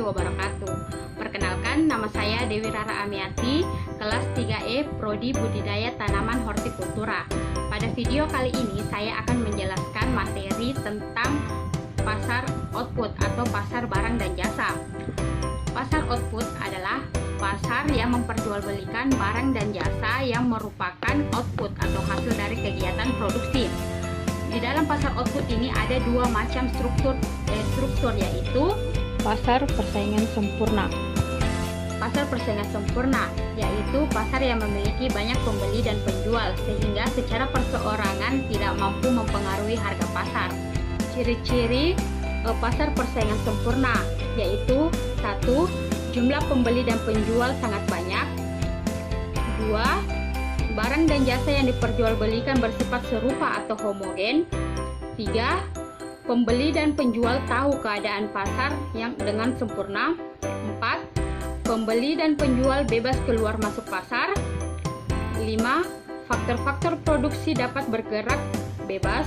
warahmatullahi wabarakatuh. Perkenalkan, nama saya Dewi Rara Amiati, kelas 3E Prodi Budidaya Tanaman Hortikultura. Pada video kali ini saya akan menjelaskan materi tentang pasar output atau pasar barang dan jasa. Pasar output adalah pasar yang memperjualbelikan barang dan jasa yang merupakan output atau hasil dari kegiatan produksi. Di dalam pasar output ini ada dua macam struktur yaitu pasar persaingan sempurna. Pasar persaingan sempurna yaitu pasar yang memiliki banyak pembeli dan penjual sehingga secara perseorangan tidak mampu mempengaruhi harga pasar. Ciri-ciri pasar persaingan sempurna yaitu 1. Jumlah pembeli dan penjual sangat banyak. 2. Barang dan jasa yang diperjualbelikan bersifat serupa atau homogen. 3. Pembeli dan penjual tahu keadaan pasar yang dengan sempurna. 4. Pembeli dan penjual bebas keluar masuk pasar. 5. Faktor-faktor produksi dapat bergerak bebas.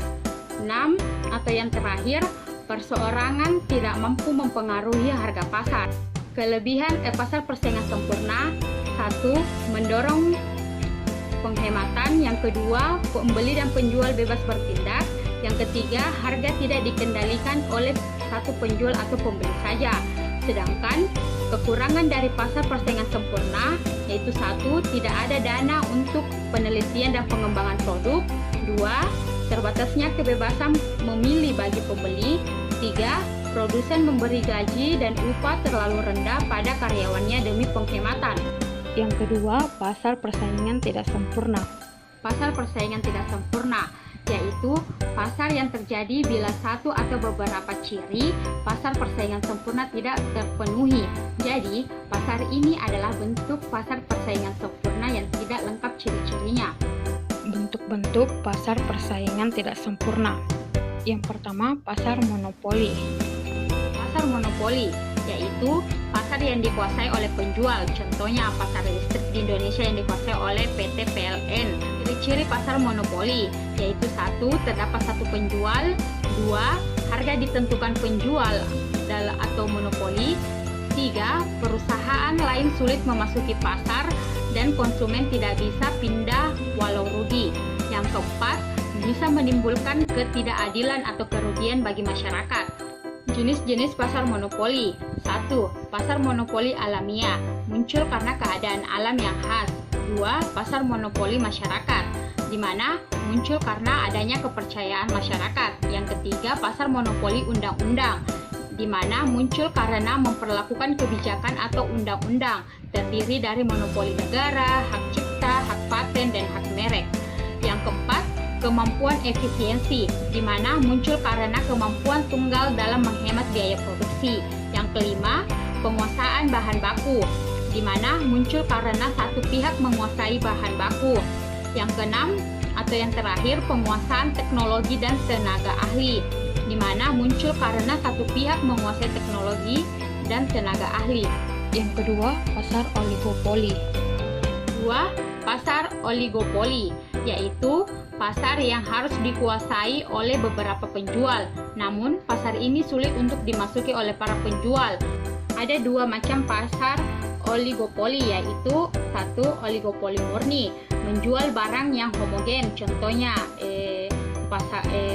6. Atau yang terakhir, perseorangan tidak mampu mempengaruhi harga pasar. Kelebihan pasar persaingan sempurna: 1. Mendorong penghematan. Yang kedua, pembeli dan penjual bebas bertindak. Yang ketiga, harga tidak dikendalikan oleh satu penjual atau pembeli saja. Sedangkan kekurangan dari pasar persaingan sempurna yaitu 1. Tidak ada dana untuk penelitian dan pengembangan produk. 2. Terbatasnya kebebasan memilih bagi pembeli. 3. Produsen memberi gaji dan upah terlalu rendah pada karyawannya demi penghematan. Yang kedua, pasar persaingan tidak sempurna. Pasar persaingan tidak sempurna yaitu pasar yang terjadi bila satu atau beberapa ciri pasar persaingan sempurna tidak terpenuhi. Jadi, pasar ini adalah bentuk pasar persaingan sempurna yang tidak lengkap ciri-cirinya. Bentuk-bentuk pasar persaingan tidak sempurna. Yang pertama, pasar monopoli. Pasar monopoli yaitu pasar yang dikuasai oleh penjual. Contohnya pasar listrik di Indonesia yang dikuasai oleh PT PLN. Ciri-ciri pasar monopoli yaitu 1. Terdapat satu penjual. 2. Harga ditentukan penjual atau monopoli. 3. Perusahaan lain sulit memasuki pasar dan konsumen tidak bisa pindah walau rugi. Yang keempat, bisa menimbulkan ketidakadilan atau kerugian bagi masyarakat. Jenis-jenis pasar monopoli. 1. Pasar monopoli alamiah, muncul karena keadaan alam yang khas. 2. Pasar monopoli masyarakat, di mana muncul karena adanya kepercayaan masyarakat. Yang ketiga, pasar monopoli undang-undang, di mana muncul karena memperlakukan kebijakan atau undang-undang, terdiri dari monopoli negara, hak cipta, hak paten, dan hak merek. Yang keempat, kemampuan efisiensi, di mana muncul karena kemampuan tunggal dalam menghemat biaya produksi. Yang kelima, penguasaan bahan baku, di mana muncul karena satu pihak menguasai bahan baku. Yang keenam, atau yang terakhir, penguasaan teknologi dan tenaga ahli, di mana muncul karena satu pihak menguasai teknologi dan tenaga ahli. Yang kedua, pasar oligopoli. 2. Pasar oligopoli yaitu pasar yang harus dikuasai oleh beberapa penjual. Namun, pasar ini sulit untuk dimasuki oleh para penjual. Ada dua macam pasar oligopoli yaitu 1. Oligopoli murni, menjual barang yang homogen, contohnya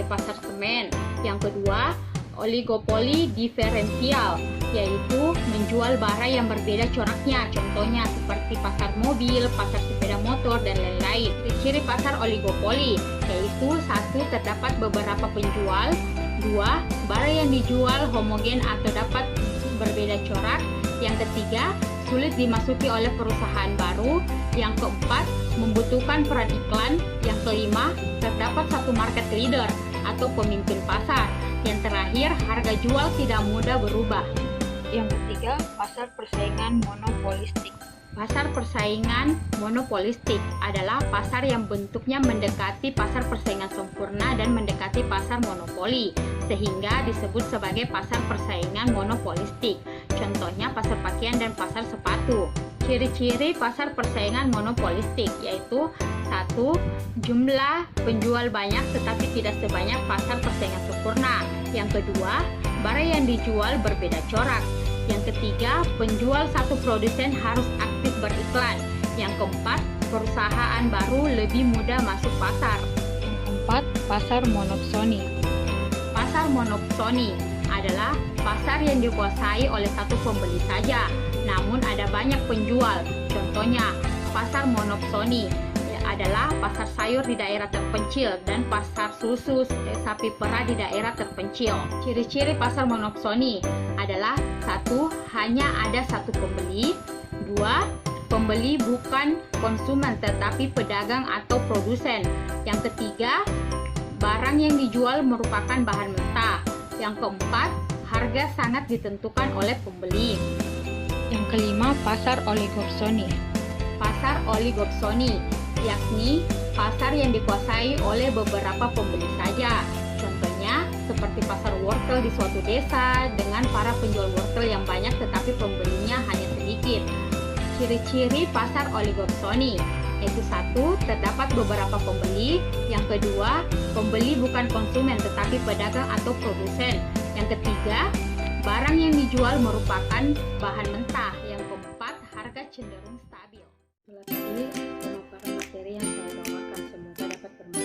pasar semen. Yang kedua, oligopoli diferensial yaitu menjual barang yang berbeda coraknya, contohnya seperti pasar mobil, pasar sepeda motor, dan lain-lain. Ciri pasar oligopoli yaitu 1. Terdapat beberapa penjual. 2. Barang yang dijual homogen atau dapat berbeda corak. Yang ketiga, sulit dimasuki oleh perusahaan baru. Yang keempat, membutuhkan peran iklan. Yang kelima, terdapat satu market leader atau pemimpin pasar. Yang terakhir, harga jual tidak mudah berubah. Yang ketiga, pasar persaingan monopolistik. Pasar persaingan monopolistik adalah pasar yang bentuknya mendekati pasar persaingan sempurna dan mendekati pasar monopoli, sehingga disebut sebagai pasar persaingan monopolistik. Contohnya pasar pakaian dan pasar sepatu. Ciri-ciri pasar persaingan monopolistik yaitu 1. Jumlah penjual banyak tetapi tidak sebanyak pasar persaingan sempurna. Yang kedua, barang yang dijual berbeda corak. Yang ketiga, penjual satu produsen harus aktif beriklan. Yang keempat, perusahaan baru lebih mudah masuk pasar. Yang keempat, pasar monopsoni. Pasar monopsoni adalah pasar yang dikuasai oleh satu pembeli saja, namun ada banyak penjual. Contohnya, pasar monopsoni adalah pasar sayur di daerah terpencil dan pasar susu sapi perah di daerah terpencil. Ciri-ciri pasar monopsoni adalah: 1. Hanya ada satu pembeli. 2. Pembeli bukan konsumen tetapi pedagang atau produsen. Yang ketiga, barang yang dijual merupakan bahan mentah. Yang keempat, harga sangat ditentukan oleh pembeli. Yang kelima, pasar oligopsoni. Pasar oligopsoni yakni pasar yang dikuasai oleh beberapa pembeli saja. Contohnya seperti pasar wortel di suatu desa dengan para penjual wortel yang banyak tetapi pembelinya hanya sedikit. Ciri-ciri pasar oligopsoni yaitu: 1. Terdapat beberapa pembeli. Yang kedua, pembeli bukan konsumen tetapi pedagang atau produsen. Yang ketiga, barang yang dijual merupakan bahan mentah. Yang keempat, harga cenderung stabil. Itulah tadi pemaparan materi yang saya bawakan, semoga dapat bermanfaat.